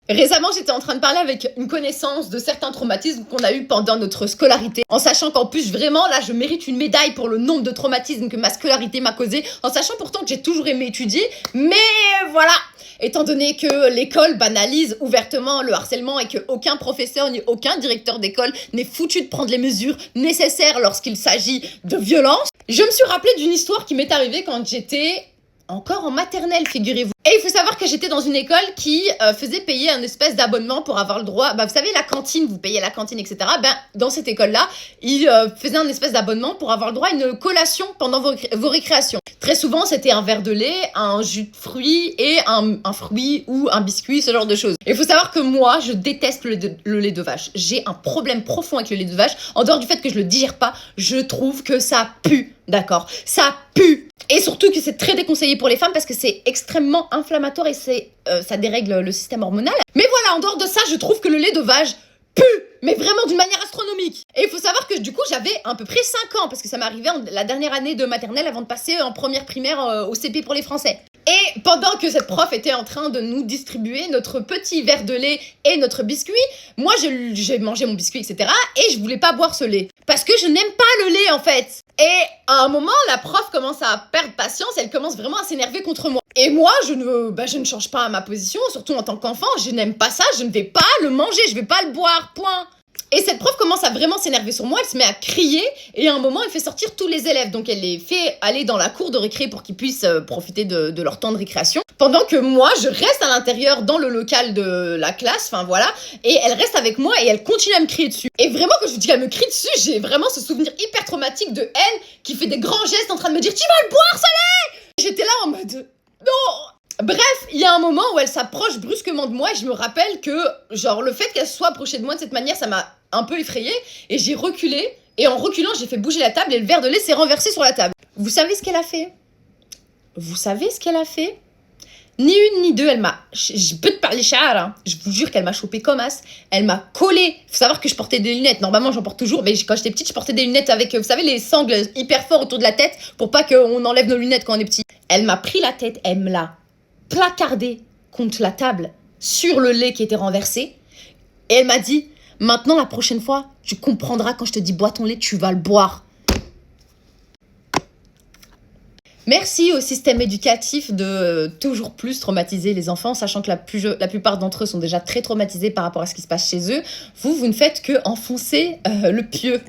Récemment, j'étais en train de parler avec une connaissance de certains traumatismes qu'on a eu pendant notre scolarité, en sachant qu'en plus, vraiment, là, je mérite une médaille pour le nombre de traumatismes que ma scolarité m'a causé, en sachant pourtant que j'ai toujours aimé étudier, mais voilà. Étant donné que l'école banalise ouvertement le harcèlement et qu'aucun professeur ni aucun directeur d'école n'est foutu de prendre les mesures nécessaires lorsqu'il s'agit de violence, je me suis rappelé d'une histoire qui m'est arrivée quand j'étais encore en maternelle, figurez-vous. Et il faut savoir que j'étais dans une école qui faisait payer un espèce d'abonnement pour avoir le droit... vous savez, la cantine, vous payez la cantine, etc. Dans cette école-là, ils faisaient un espèce d'abonnement pour avoir le droit à une collation pendant vos récréations. Très souvent, c'était un verre de lait, un jus de fruits et un fruit ou un biscuit, ce genre de choses. Et il faut savoir que moi, je déteste le lait de vache. J'ai un problème profond avec le lait de vache. En dehors du fait que je le digère pas, je trouve que ça pue, d'accord? Ça pue. Et surtout que c'est très déconseillé pour les femmes parce que c'est extrêmement inflammatoire et ça dérègle le système hormonal. Mais voilà, en dehors de ça, je trouve que le lait de vache pue, mais vraiment d'une manière astronomique. Et il faut savoir que du coup, j'avais à peu près 5 ans parce que ça m'est arrivé la dernière année de maternelle avant de passer en première primaire au CP pour les Français. Et pendant que cette prof était en train de nous distribuer notre petit verre de lait et notre biscuit, moi j'ai mangé mon biscuit, etc. Et je voulais pas boire ce lait. Parce que je n'aime pas le lait en fait. Et à un moment, la prof commence à perdre patience, elle commence vraiment à s'énerver contre moi. Et moi, je ne change pas ma position, surtout en tant qu'enfant, je n'aime pas ça, je ne vais pas le manger, je vais pas le boire, point. Et cette prof commence à vraiment s'énerver sur moi, elle se met à crier, et à un moment, elle fait sortir tous les élèves. Donc elle les fait aller dans la cour de récré pour qu'ils puissent profiter de leur temps de récréation. Pendant que moi, je reste à l'intérieur dans le local de la classe, enfin voilà, et elle reste avec moi et elle continue à me crier dessus. Et vraiment, quand je vous dis qu'elle me crie dessus, j'ai vraiment ce souvenir hyper traumatique de elle qui fait des grands gestes en train de me dire « Tu vas le boire, ce lait !» J'étais là en mode « Non !» Bref, il y a un moment où elle s'approche brusquement de moi et je me rappelle que, genre, le fait qu'elle soit approchée de moi de cette manière, ça m'a un peu effrayée et j'ai reculé. Et en reculant, j'ai fait bouger la table et le verre de lait s'est renversé sur la table. Vous savez ce qu'elle a fait? Vous savez ce qu'elle a fait? Ni une ni deux, elle m'a... Je peux te parler char, hein. Je vous jure qu'elle m'a chopé comme as. Elle m'a collé. Faut savoir que je portais des lunettes. Normalement, j'en porte toujours. Mais quand j'étais petite, je portais des lunettes avec, vous savez, les sangles hyper forts autour de la tête pour pas qu'on enlève nos lunettes quand on est petit. Elle m'a pris la tête, elle me l'a placardé contre la table sur le lait qui était renversé. Et elle m'a dit, maintenant, la prochaine fois, tu comprendras quand je te dis bois ton lait, tu vas le boire. Merci au système éducatif de toujours plus traumatiser les enfants, sachant que la plupart d'entre eux sont déjà très traumatisés par rapport à ce qui se passe chez eux. Vous ne faites que enfoncer le pieu.